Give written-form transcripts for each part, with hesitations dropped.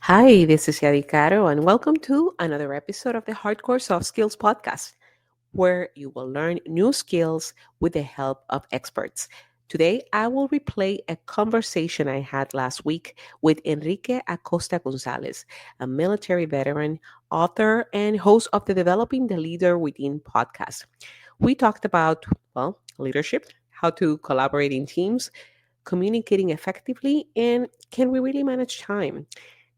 Hi, this is Yadi Caro, and welcome to another episode of the Hardcore Soft Skills Podcast, where you will learn new skills with the help of experts. Today, I will replay a conversation I had last week with Enrique Acosta Gonzalez, a military veteran, author, and host of the Developing the Leader Within podcast. We talked about, leadership, how to collaborate in teams, communicating effectively, and can we really manage time?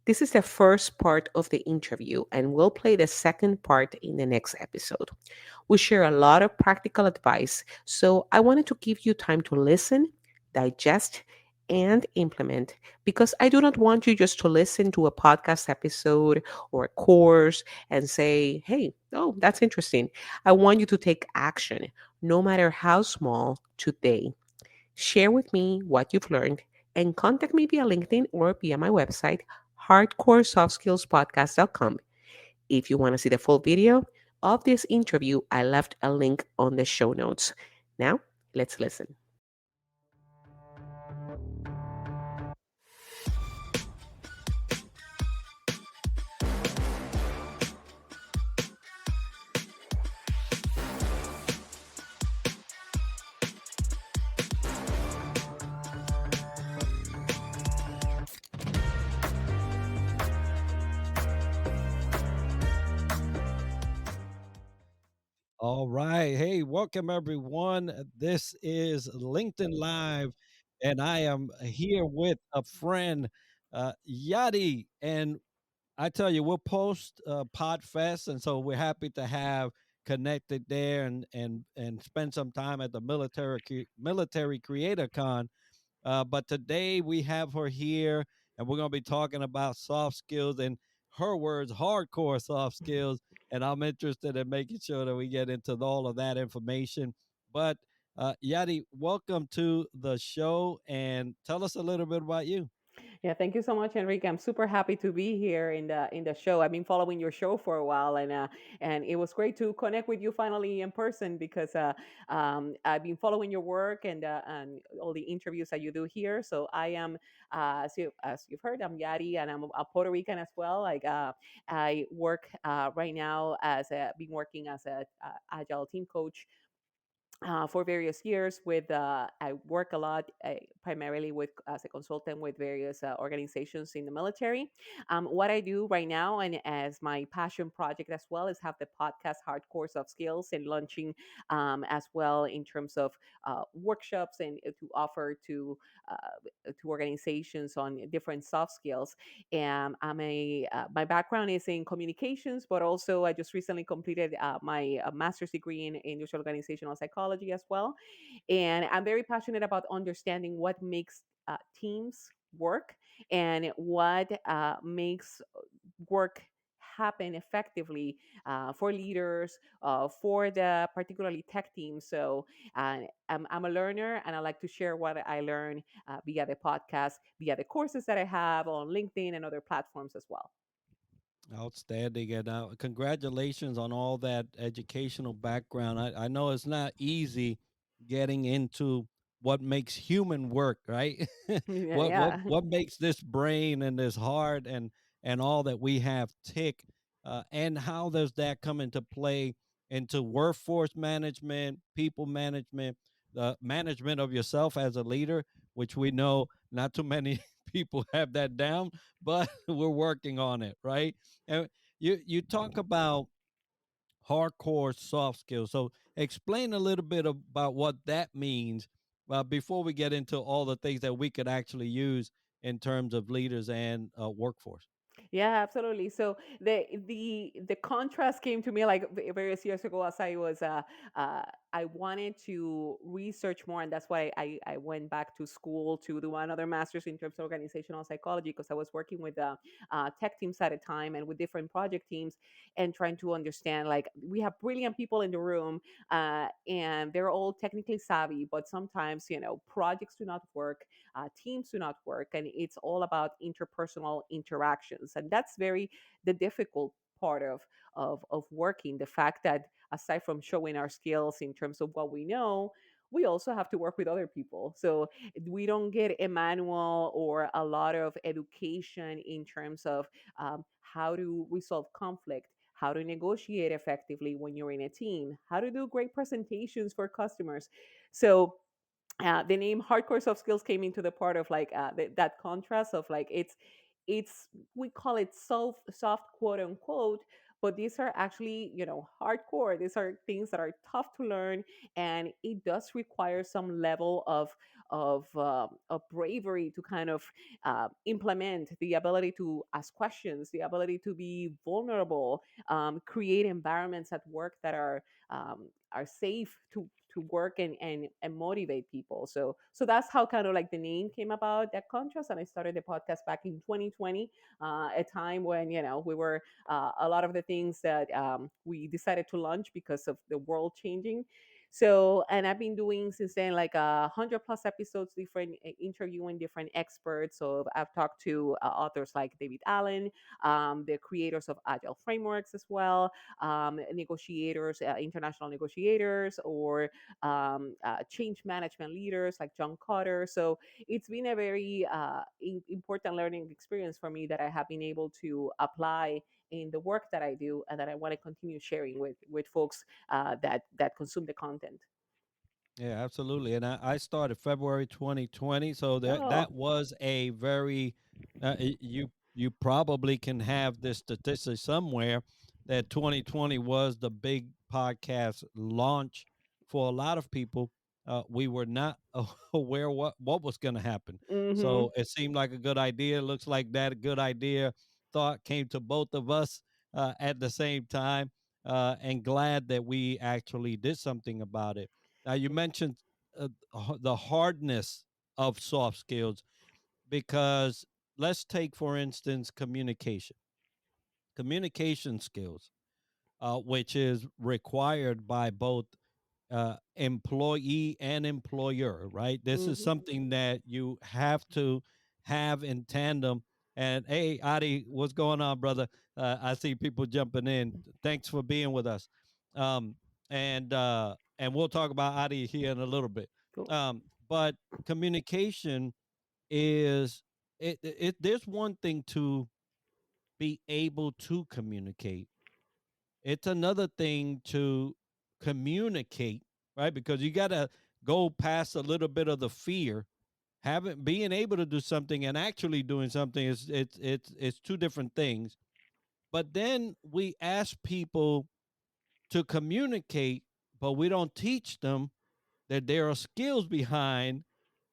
This is the first part of the interview, and we'll play the second part in the next episode. We share a lot of practical advice, so I wanted to give you time to listen, digest, and implement because I do not want you just to listen to a podcast episode or a course and say, hey, oh, that's interesting. I want you to take action, no matter how small, today. Share with me what you've learned and contact me via LinkedIn or via my website, hardcoresoftskillspodcast.com. If you want to see the full video of this interview, I left a link on the show notes. Now, let's listen. All right. Hey, welcome everyone. This is LinkedIn Live, and I am here with a friend, Yadi. And I tell you, we'll post Podfest, and so we're happy to have connected there and spend some time at the Military Creator Con. But today we have her here, and we're going to be talking about soft skills and her words, hardcore soft skills. And I'm interested in making sure that we get into all of that information. But Yadi, welcome to the show, and tell us a little bit about you. Yeah, thank you so much, Enrique. I'm super happy to be here in the show. I've been following your show for a while, and it was great to connect with you finally in person because I've been following your work and all the interviews that you do here. So I am, as you've heard, I'm Yadi, and I'm a Puerto Rican as well. I work right now been working as a agile team coach for various years with I work a lot primarily with as a consultant with various organizations in the military. What I do right now and as my passion project as well is have the podcast Hardcore Soft Skills and launching as well in terms of workshops and to offer to organizations on different soft skills. And my background is in communications, but also I just recently completed my master's degree in industrial organizational psychology as well. And I'm very passionate about understanding what makes teams work and what makes work happen effectively for leaders, for the particularly tech team. So I'm a learner and I like to share what I learn via the podcast, via the courses that I have on LinkedIn and other platforms as well. Outstanding. And congratulations on all that educational background. I know it's not easy getting into what makes human work, right? Yeah, what what yeah. what makes this brain and this heart and all that we have tick, and how does that come into play into workforce management, people management, the management of yourself as a leader, which we know not too many people have that down, but we're working on it, right? And you talk about hardcore soft skills. So explain a little bit about what that means before we get into all the things that we could actually use in terms of leaders and workforce. Yeah, absolutely. So the contrast came to me like various years ago as uh, I wanted to research more, and that's why I went back to school to do another master's in terms of organizational psychology because I was working with tech teams at a time and with different project teams and trying to understand like we have brilliant people in the room and they're all technically savvy, but sometimes projects do not work, teams do not work, and it's all about interpersonal interactions, and that's very the difficult part of working. The fact that aside from showing our skills in terms of what we know, we also have to work with other people. So we don't get a manual or a lot of education in terms of how to resolve conflict, how to negotiate effectively when you're in a team, how to do great presentations for customers. So the name hardcore soft skills came into the part of like that contrast of like it's we call it soft quote unquote, but these are actually, you know, hardcore. These are things that are tough to learn, and it does require some level of bravery to kind of implement the ability to ask questions, the ability to be vulnerable, create environments at work that are safe to work and motivate people. So that's how kind of like the name came about, that contrast. And I started the podcast back in 2020, a time when, you know, we were a lot of the things that we decided to launch because of the world changing. So, and I've been doing since then like 100 plus episodes, different interviewing different experts. So I've talked to authors like David Allen, the creators of agile frameworks as well, negotiators, international negotiators, or change management leaders like John Cotter. So it's been a very important learning experience for me that I have been able to apply in the work that I do, and that I want to continue sharing with folks that consume the content. Yeah, absolutely. And I started February 2020, so that Oh. was a very you probably can have this statistic somewhere that 2020 was the big podcast launch for a lot of people. We were not aware what was going to happen, Mm-hmm. so it seemed like a good idea. Looks like that good idea thought came to both of us at the same time, and glad that we actually did something about it. Now, you mentioned the hardness of soft skills because let's take, for instance, communication. Communication skills, which is required by both employee and employer, right? This is Mm-hmm. something that you have to have in tandem. And hey, Adi, what's going on, brother? I see people jumping in. Thanks for being with us. Um, and we'll talk about Adi here in a little bit. Cool. But communication is there's one thing to be able to communicate, it's another thing to communicate, right? Because you got to go past a little bit of the fear. Having being able to do something and actually doing something is it's two different things. But then we ask people to communicate, but we don't teach them that there are skills behind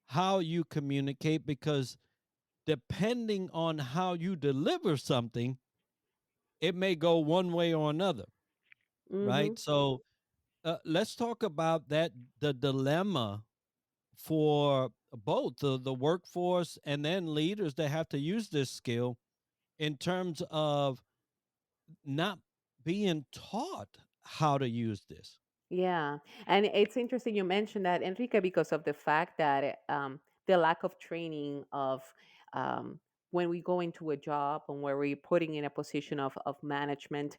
how you communicate because depending on how you deliver something, it may go one way or another, Mm-hmm. right? So let's talk about that, the dilemma for both the workforce and then leaders that have to use this skill in terms of not being taught how to use this. Yeah, and it's interesting you mentioned that, Enrique, because of the fact that the lack of training of when we go into a job and where we're putting in a position of management,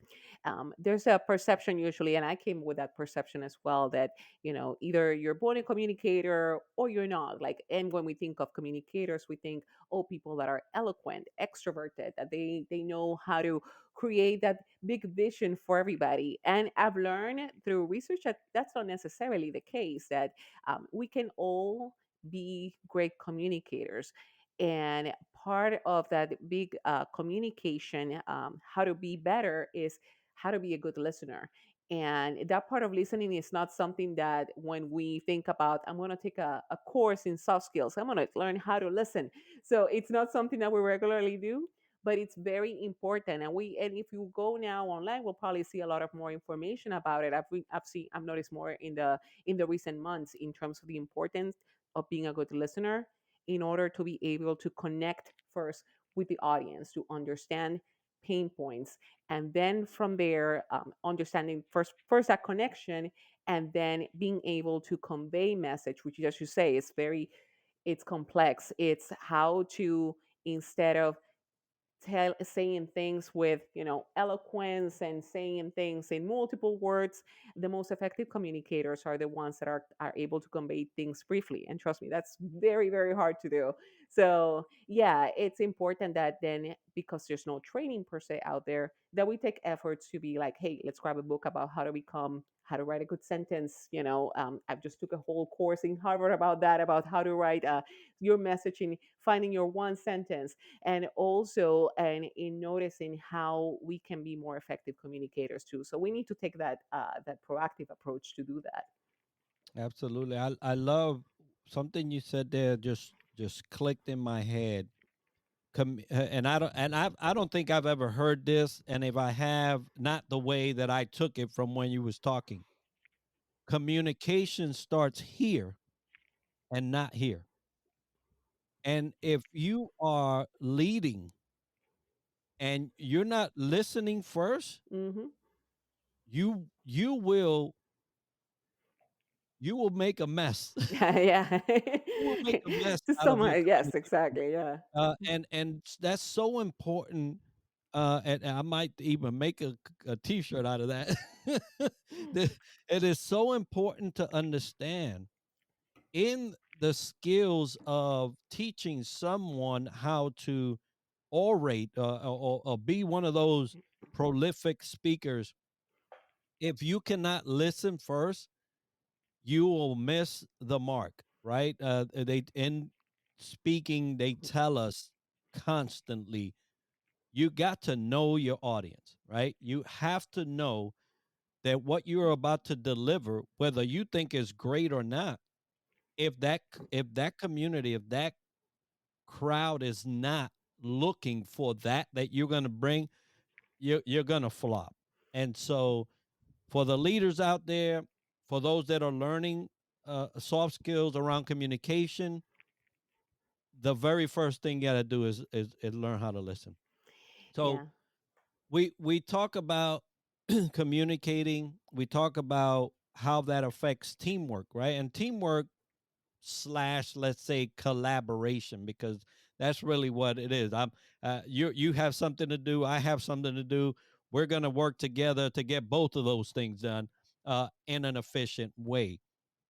there's a perception usually, and I came with that perception as well, that, you know, either you're born a communicator or you're not. Like, and when we think of communicators, we think, oh, people that are eloquent, extroverted, that they know how to create that big vision for everybody. And I've learned through research that that's not necessarily the case, that we can all be great communicators. And part of that big communication, how to be better, is how to be a good listener. And that part of listening is not something that when we think about, I'm going to take a course in soft skills, I'm going to learn how to listen. So it's not something that we regularly do, but it's very important. And if you go now online, we'll probably see a lot of more information about it. I've noticed more in the recent months in terms of the importance of being a good listener in order to be able to connect first with the audience, to understand pain points, and then from there, understanding first that connection, and then being able to convey message, which, as you say, is very, it's complex. It's how to, instead of saying things with, eloquence and saying things in multiple words. The most effective communicators are the ones that are able to convey things briefly, and trust me, that's very, very hard to do. So yeah, it's important that then, because there's no training per se out there, that we take efforts to be like, hey, let's grab a book about how to write a good sentence. I've just took a whole course in Harvard about that, about how to write your messaging, finding your one sentence, and also and in noticing how we can be more effective communicators too. So we need to take that proactive approach to do that. Absolutely. I love something you said there, just clicked in my head. And I don't think I've ever heard this, and if I have, not the way that I took it from when you was talking. Communication starts here and not here. And if you are leading and you're not listening first, Hmm. you you will make a mess. Yeah, yeah. You will make a mess To out of your summarize, yes, communication. exactly, yeah. That's so important. And I might even make a T-shirt out of that. The- it is so important to understand in the skills of teaching someone how to orate, or be one of those prolific speakers. If you cannot listen first, you will miss the mark, right? They in speaking, they tell us constantly, you got to know your audience, right? You have to know that what you're about to deliver, whether you think is great or not, if that community, if that crowd is not looking for that you're going to bring, you're going to flop. And so for the leaders out there, for those that are learning soft skills around communication, the very first thing you got to do is learn how to listen. So Yeah. we talk about communicating. We talk about how that affects teamwork, right? And teamwork slash, let's say, collaboration, because that's really what it is. You have something to do, I have something to do. We're going to work together to get both of those things done in an efficient way.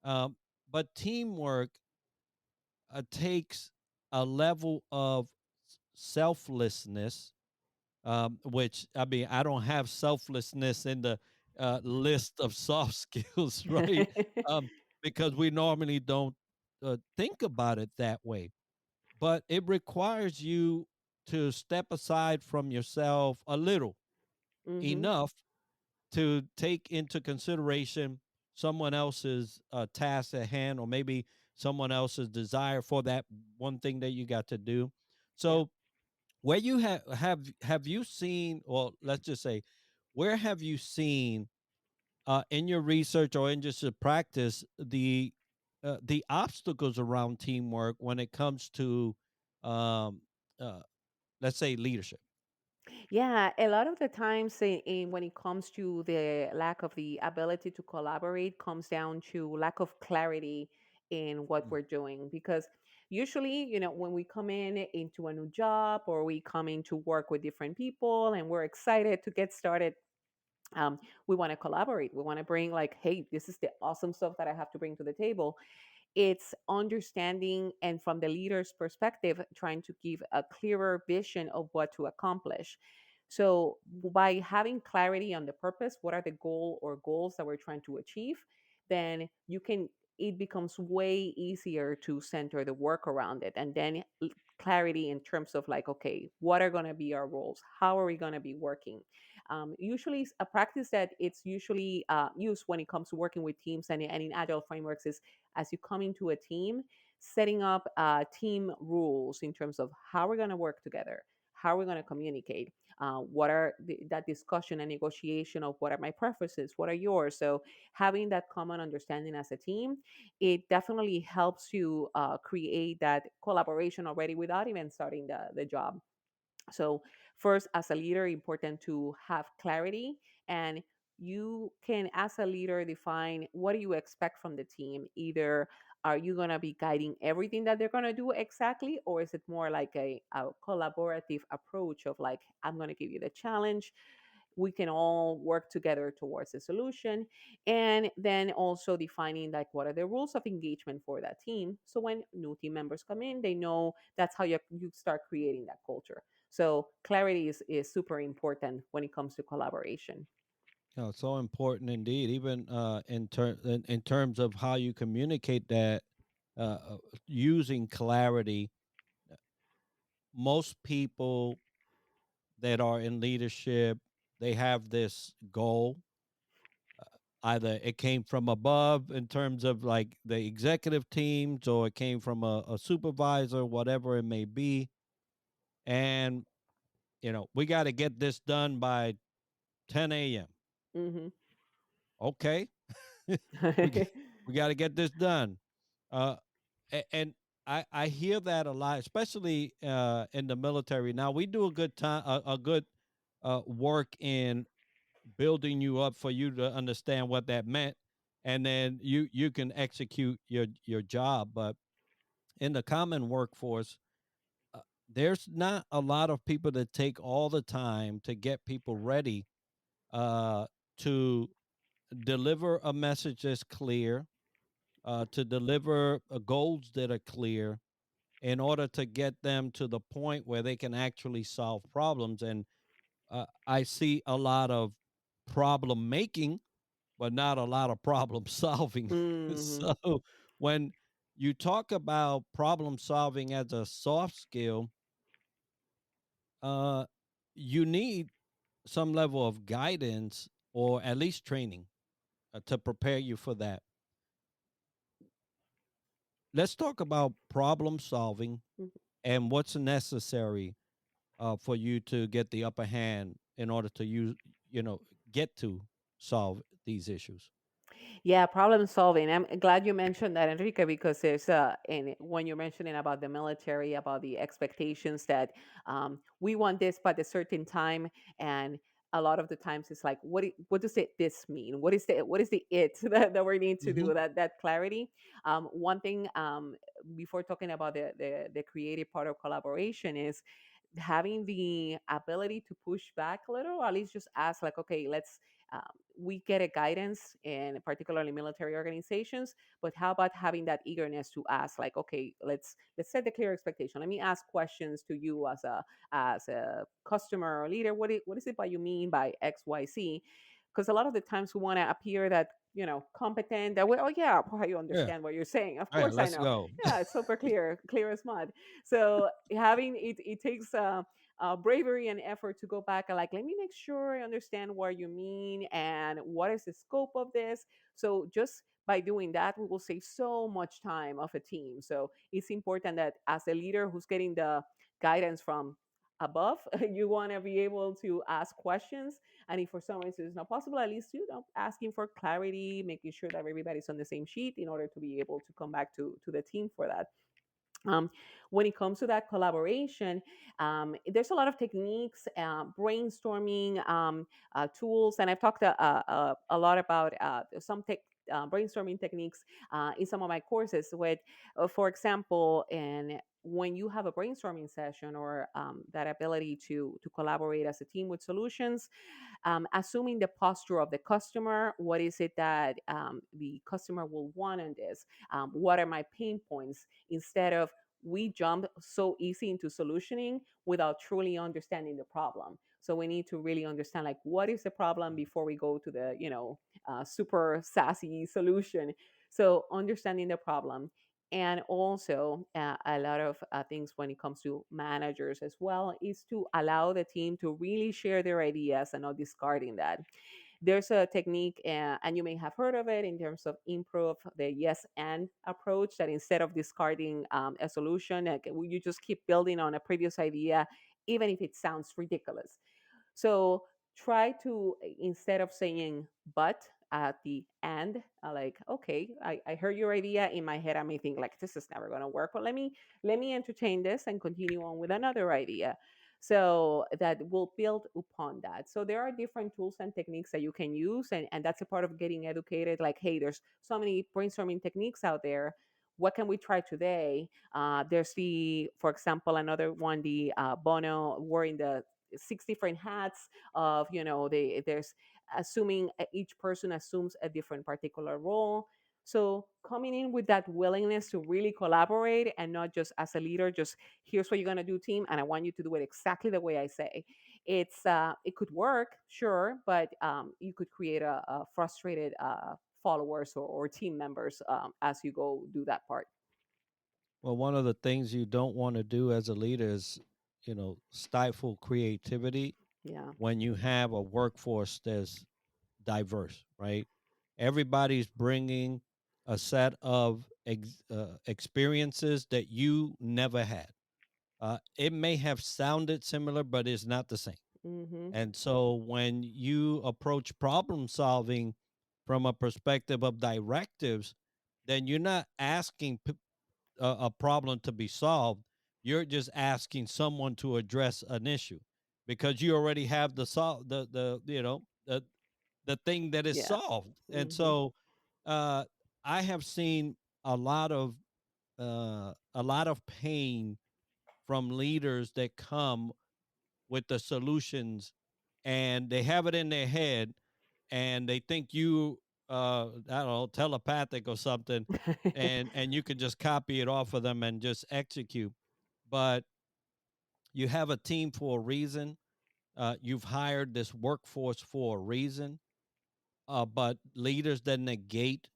Um, but teamwork takes a level of selflessness, which, I mean, I don't have selflessness in the list of soft skills, right? Um, because we normally don't think about it that way. But it requires you to step aside from yourself a little, Hmm. enough to take into consideration someone else's task at hand, or maybe someone else's desire for that one thing that you got to do. Yeah. So where you have you seen, well, let's just say, where have you seen in your research or in just your practice, the obstacles around teamwork when it comes to um, uh, let's say leadership? Yeah, a lot of the times when it comes to the lack of the ability to collaborate comes down to lack of clarity in what Mm. we're doing. Because usually, when we come in into a new job, or we come in to work with different people and we're excited to get started, um, we want to collaborate. We want to bring like, hey, this is the awesome stuff that I have to bring to the table. It's understanding, and from the leader's perspective, trying to give a clearer vision of what to accomplish. So by having clarity on the purpose, what are the goal or goals that we're trying to achieve, then it becomes way easier to center the work around it. And then clarity in terms of like, okay, what are going to be our roles, how are we going to be working. Usually a practice that it's usually used when it comes to working with teams and in agile frameworks is, as you come into a team, setting up team rules in terms of how we're going to work together, how we're going to communicate, what are that discussion and negotiation of what are my preferences, what are yours. So having that common understanding as a team, it definitely helps you create that collaboration already without even starting the job. So first, as a leader, important to have clarity, and you can, as a leader, define what do you expect from the team, either Are you going to be guiding everything that they're going to do exactly, or is it more like a collaborative approach of like, I'm going to give you the challenge, we can all work together towards a solution, and then also defining like what are the rules of engagement for that team, so when new team members come in, they know that's how you start creating that culture. So clarity is super important when it comes to collaboration. Oh, so important indeed. Even in terms of how you communicate that, using clarity. Most people that are in leadership, they have this goal. Either it came from above in terms of like the executive teams, or it came from a supervisor, whatever it may be. And we got to get this done by 10 a.m. Hmm. Okay, we g- we got to get this done. Uh, and I hear that a lot, especially in the military. Now we do a good time, a good work in building you up for you to understand what that meant, and then you can execute your job. But in the common workforce, uh, there's not a lot of people that take all the time to get people ready uh, to deliver a message that's clear, to deliver goals that are clear, in order to get them to the point where they can actually solve problems. And I see a lot of problem making, but not a lot of problem solving. Hmm. So when you talk about problem solving as a soft skill, uh, you need some level of guidance, or at least training, to prepare you for that. Let's talk about problem solving and what's necessary for you to get the upper hand in order to you know, get to solve these issues. Yeah, problem solving. I'm glad you mentioned that, Enrique, because there's in when you're mentioning about the military, about the expectations that we want this by a certain time, and a lot of the times it's like, what does this mean? What is the it that we need to Hmm. do? That clarity. One thing before talking about the creative part of collaboration is having the ability to push back a little, or at least just ask like, okay, let's um, we get a guidance in particularly military organizations, but how about having that eagerness to ask like, okay, let's set the clear expectation, let me ask questions to you as a customer or leader, what is it by you mean by XYZ, because a lot of the times we want to appear that competent, that way, oh yeah, I Yeah. understand what you're saying, of All right, course I let's know. go. Yeah, it's super clear as mud. So having it takes bravery and effort to go back and like, let me make sure I understand what you mean and what is the scope of this. So just by doing that, we will save so much time of a team. So it's important that as a leader who's getting the guidance from above, you want to be able to ask questions. And if for some reason it's not possible, at least asking for clarity, making sure that everybody's on the same sheet in order to be able to come back to the team for that. um, when it comes to that collaboration, there's a lot of techniques, brainstorming tools, and I've talked a lot about some brainstorming techniques in some of my courses. With, for example, and when you have a brainstorming session or that ability to collaborate as a team with solutions, assuming the posture of the customer, what is it that the customer will want in this, what are my pain points, instead of we jump so easy into solutioning without truly understanding the problem. So we need to really understand like what is the problem before we go to the super sassy solution. So understanding the problem, and also a lot of things when it comes to managers as well, is to allow the team to really share their ideas and not discarding that. There's a technique, and you may have heard of it, in terms of improv, the yes and approach, that instead of discarding a solution, like, you just keep building on a previous idea, even if it sounds ridiculous. So try to, instead of saying but at the end, like, okay, I heard your idea. In my head I may think like, this is never going to work, but let me entertain this and continue on with another idea. So that will build upon that. So there are different tools and techniques that you can use, and that's a part of getting educated. Like, hey, there's so many brainstorming techniques out there. what can we try today? There's the, for example, another one, the Bono wearing the six different hats of, there's assuming each person assumes a different particular role. So coming in with that willingness to really collaborate and not just as a leader, just here's what you're gonna do, team, and I want you to do it exactly the way I say. It could work, sure, but you could create a frustrated followers or team members as you go do that part. Well, one of the things you don't want to do as a leader is, stifle creativity Yeah. when you have a workforce that's diverse, right? Everybody's bringing a set of experiences that you never had. It may have sounded similar, but it's not the same. Mm-hmm. And so when you approach problem solving from a perspective of directives, then you're not asking a problem to be solved. You're just asking someone to address an issue because you already have the thing that is Yeah. solved. And Mm-hmm. so uh, I have seen a lot of pain from leaders that come with the solutions, and they have it in their head, and they think you I don't know, telepathic or something, and you can just copy it off of them and just execute. But you have a team for a reason. You've hired this workforce for a reason. But leaders that negate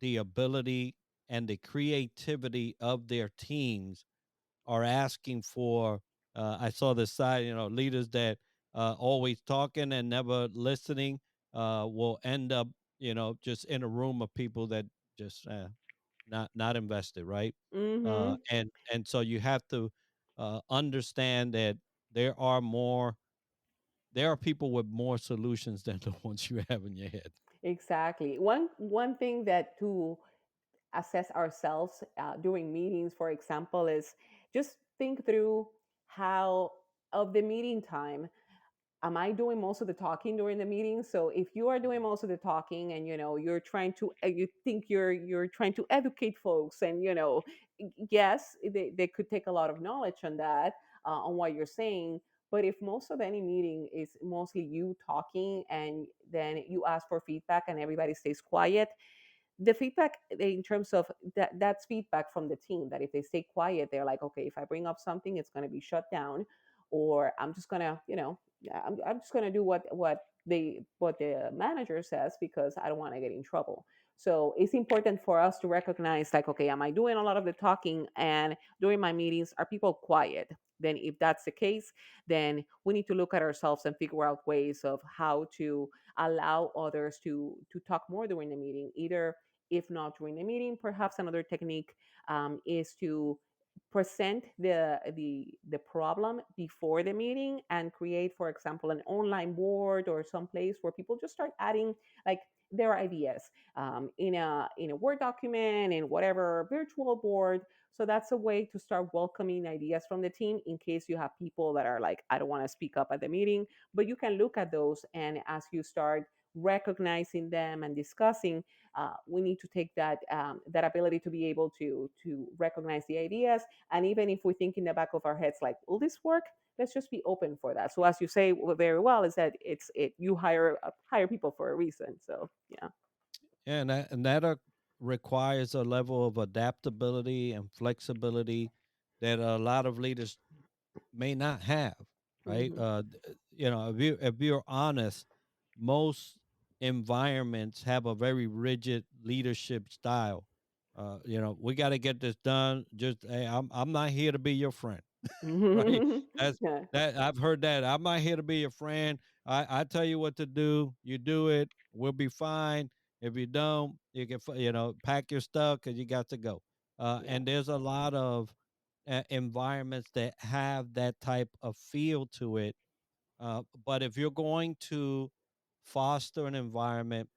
the ability and the creativity of their teams are asking for. I saw this side, leaders that always talking and never listening will end up, just in a room of people that just not invested, right? Mm-hmm. And so you have to understand that there are more. There are people with more solutions than the ones you have in your head. Exactly. One thing that to assess ourselves during meetings, for example, is just think through how of the meeting time, am I doing most of the talking during the meeting? So if you are doing most of the talking and you're trying to you think you're trying to educate folks, and yes, they could take a lot of knowledge on that, on what you're saying. But if most of any meeting is mostly you talking and then you ask for feedback and everybody stays quiet, the feedback in terms of that's feedback from the team, that if they stay quiet, they're like, okay, if I bring up something, it's going to be shut down, or I'm just going to, I'm just going to do what the manager says because I don't want to get in trouble. So it's important for us to recognize, like, okay, am I doing a lot of the talking, and during my meetings are people quiet? Then if that's the case, then we need to look at ourselves and figure out ways of how to allow others to talk more during the meeting. Either, if not during the meeting, perhaps another technique is to present the problem before the meeting and create, for example, an online board or some place where people just start adding, like, their ideas in a Word document, in whatever virtual board. So that's a way to start welcoming ideas from the team in case you have people that are like, I don't want to speak up at the meeting, but you can look at those, and as you start recognizing them and discussing, we need to take that ability to be able to recognize the ideas. And even if we think in the back of our heads, like, will this work? Let's just be open for that. So as you say very well, is that you hire people for a reason. So yeah. Yeah, and that requires a level of adaptability and flexibility that a lot of leaders may not have, right? Hmm. If you're honest, most environments have a very rigid leadership style. We got to get this done. Just, hey, I'm not here to be your friend, right? That's Yeah. that I've heard that. I'm not here to be your friend. I tell you what to do. You do it. We'll be fine. If you don't, you can pack your stuff because you got to go. Yeah. And there's a lot of environments that have that type of feel to it. But if you're going to foster an environment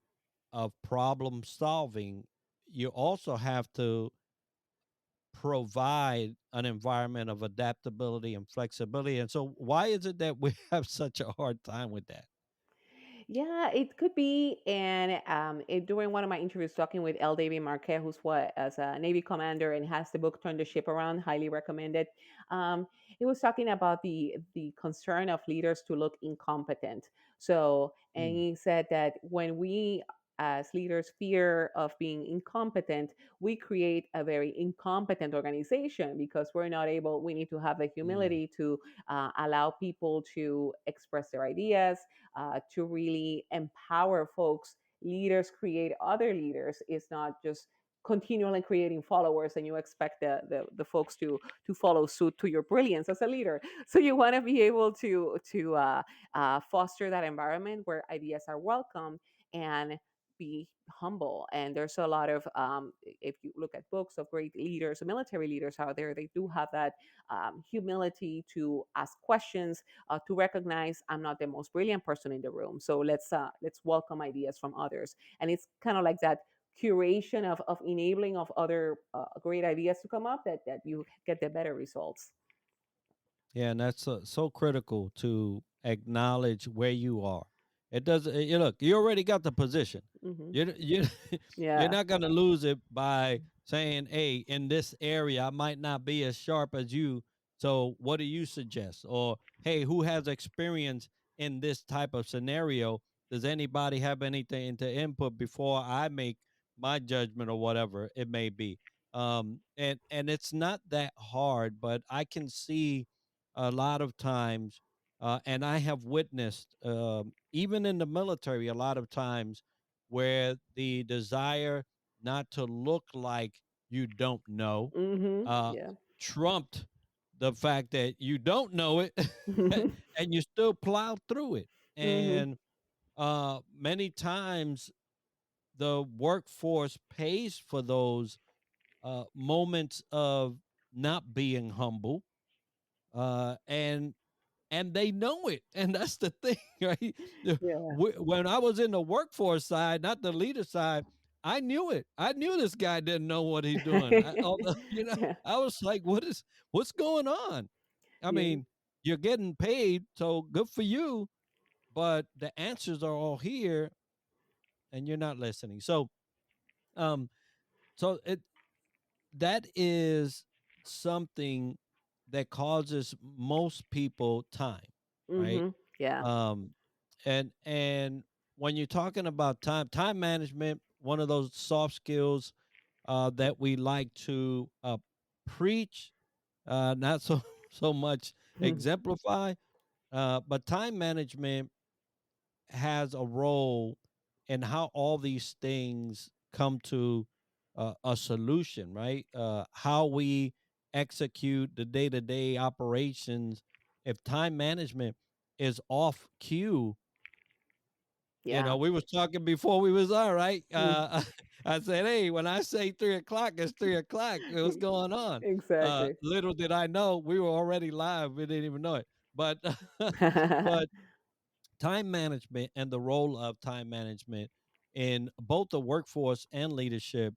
of problem solving, you also have to provide an environment of adaptability and flexibility. And so, why is it that we have such a hard time with that? Yeah, it could be. And during one of my interviews, talking with L. David Marquez, who's what as a Navy commander and has the book "Turn the Ship Around," highly recommended. He was talking about the concern of leaders to look incompetent. So, and Mm, he said that when we as leaders fear of being incompetent, we create a very incompetent organization because we're not able. We need to have the mm. humility to allow people to express their ideas, to really empower folks. Leaders create other leaders. It's not just continually creating followers and you expect the folks to follow suit to your brilliance as a leader. So you want to be able to foster that environment where ideas are welcome and be humble. And there's a lot of if you look at books of great leaders, military leaders out there, they do have that humility to ask questions, to recognize I'm not the most brilliant person in the room. So let's welcome ideas from others. And it's kind of like that curation of enabling of other great ideas to come up that you get the better results. Yeah, and that's so critical to acknowledge where you are. It doesn't. You look. You already got the position. Hmm. You you're Yeah. not going to lose it by saying, "Hey, in this area, I might not be as sharp as you. So, what do you suggest?" Or, "Hey, who has experience in this type of scenario? Does anybody have anything to input before I make my judgment or whatever it may be?" And it's not that hard, but I can see a lot of times, and I have witnessed, even in the military, a lot of times where the desire not to look like you don't know Hmm. uh, Yeah. trumped the fact that you don't know it and you still plow through it. Hmm. And many times the workforce pays for those moments of not being humble, and they know it, and that's the thing, right? Yeah. When I was in the workforce side, not the leader side, I knew it. I knew this guy didn't know what he's doing. Although, Yeah. I was like, what's going on? I Yeah. mean, you're getting paid, so good for you, but the answers are all here, and you're not listening. Um, so that is something that causes most people time, right? Hmm. Yeah. Um, and when you're talking about time management, one of those soft skills that we like to preach, not so so much exemplify, but time management has a role in how all these things come to a solution, right? How we execute the day to day operations. If time management is off cue, Yeah. we was talking before we was on, right? Mm. I said, "Hey, when I say 3 o'clock, it's 3 o'clock. What's going on?" Exactly. Little did I know we were already live. We didn't even know it. But but time management and the role of time management in both the workforce and leadership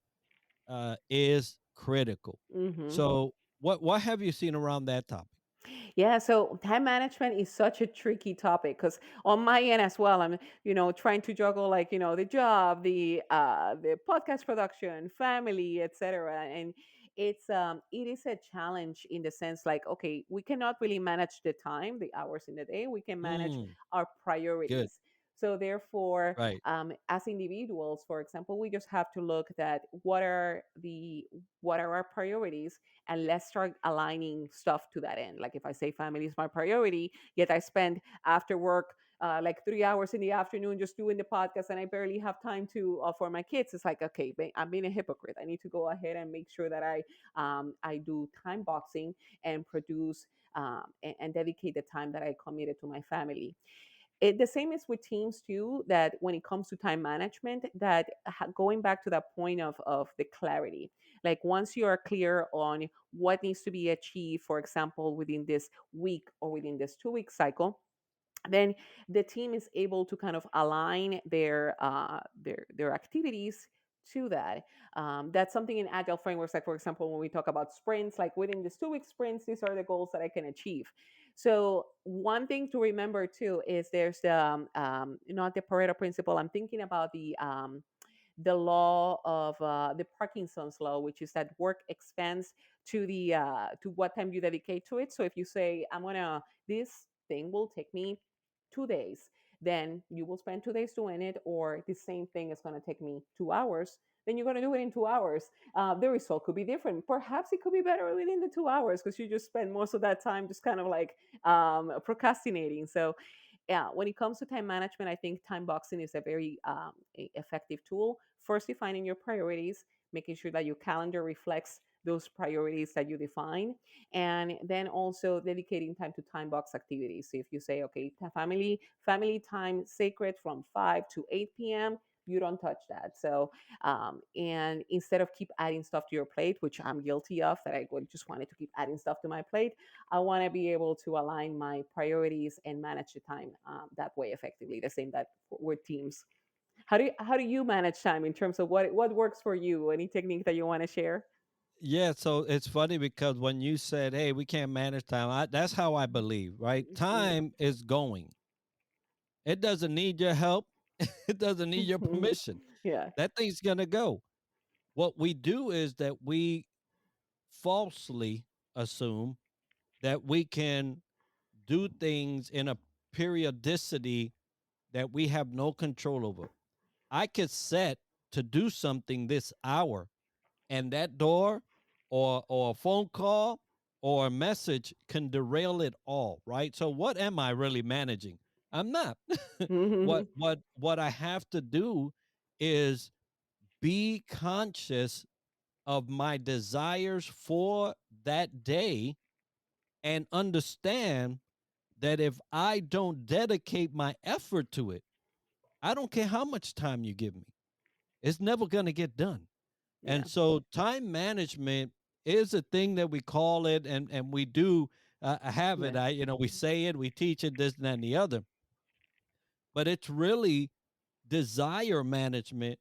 is critical. Hmm. So, what have you seen around that topic? Yeah, so time management is such a tricky topic because on my end as well, I'm trying to juggle like the job, the podcast production, family, etc. And it is a challenge in the sense like okay, we cannot really manage the time, the hours in the day. We can manage Mm, our good. priorities. So therefore, Right. as individuals, for example, we just have to look at what are our priorities, and let's start aligning stuff to that end. Like if I say family is my priority, yet I spend after work like 3 hours in the afternoon just doing the podcast, and I barely have time to for my kids. It's like okay, I'm being a hypocrite. I need to go ahead and make sure that I do time boxing and produce and dedicate the time that I committed to my family. The same is with teams too, that when it comes to time management, that going back to that point of the clarity, like once you are clear on what needs to be achieved, for example within this week or within this 2 week cycle, then the team is able to kind of align their activities to that. That's something in agile frameworks, like for example when we talk about sprints, like within these 2 week sprints, these are the goals that I can achieve. So one thing to remember too is there's the not the Pareto principle. I'm thinking about the law of the Parkinson's law, which is that work expands to what time you dedicate to it. So if you say, I'm gonna this thing will take me 2 days, then you will spend 2 days doing it, or the same thing is gonna take me 2 hours. Then you're gonna do it in 2 hours. The result could be different. Perhaps it could be better within the 2 hours because you just spend most of that time just kind of like procrastinating. So yeah, when it comes to time management, I think time boxing is a very effective tool. First, defining your priorities, making sure that your calendar reflects those priorities that you define, and then also dedicating time to time box activities. So if you say, okay, family time sacred from 5 to 8 p.m., you don't touch that. So and instead of keep adding stuff to your plate, which I'm guilty of, that I would just wanted to keep adding stuff to my plate, I want to be able to align my priorities and manage the time that way effectively. The same that with teams. How do you manage time in terms of what works for you? Any technique that you want to share? Yeah, so it's funny because when you said, "Hey, we can't manage time," that's how I believe, right? Time is going. It doesn't need your help. It doesn't need your permission. Yeah, That thing's gonna go. What we do is that we falsely assume that we can do things in a periodicity that we have no control over. I could set to do something this hour, and that door or a phone call or a message can derail it all, right? So what am I really managing? I'm not. What I have to do is be conscious of my desires for that day and understand that if I don't dedicate my effort to it, I don't care how much time you give me, it's never going to get done. And yeah, so time management is a thing that we call it, and we do have it. yeah, We say it, we teach it, this and that and the other, but it's really desire management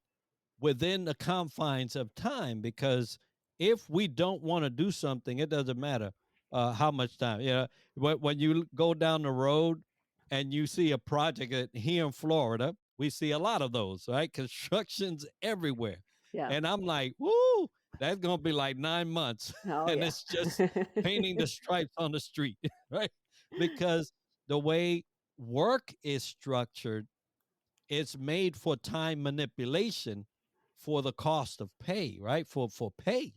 within the confines of time, because if we don't want to do something, it doesn't matter how much time. When you go down the road and you see a project here in Florida, we see a lot of those, right? Constructions everywhere. yeah. And I'm like, woo, that's going to be like 9 months. Oh And yeah. it's just painting the stripes on the street, right? Because the way work is structured, it's made for time manipulation for the cost of pay, right? For pay.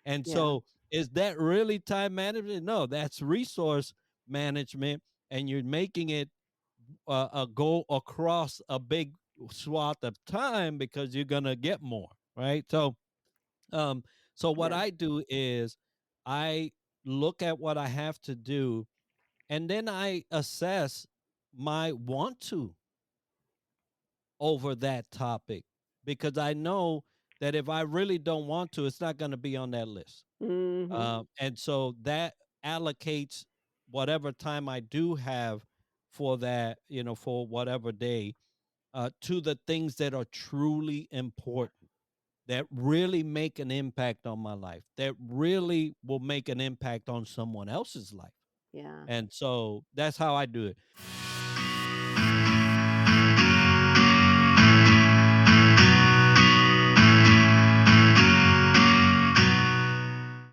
And Yeah, so is that really time management? No, that's resource management, and you're making it go across a big swath of time because you're gonna get more, right? Um, so what yeah. I do is I look at what I have to do, and then I assess my want to over that topic, because I know that if I really don't want to, it's not going to be on that list. Hmm. And so that allocates whatever time I do have for that, for whatever day, to the things that are truly important, that really make an impact on my life, that really will make an impact on someone else's life. Yeah. And so that's how I do it.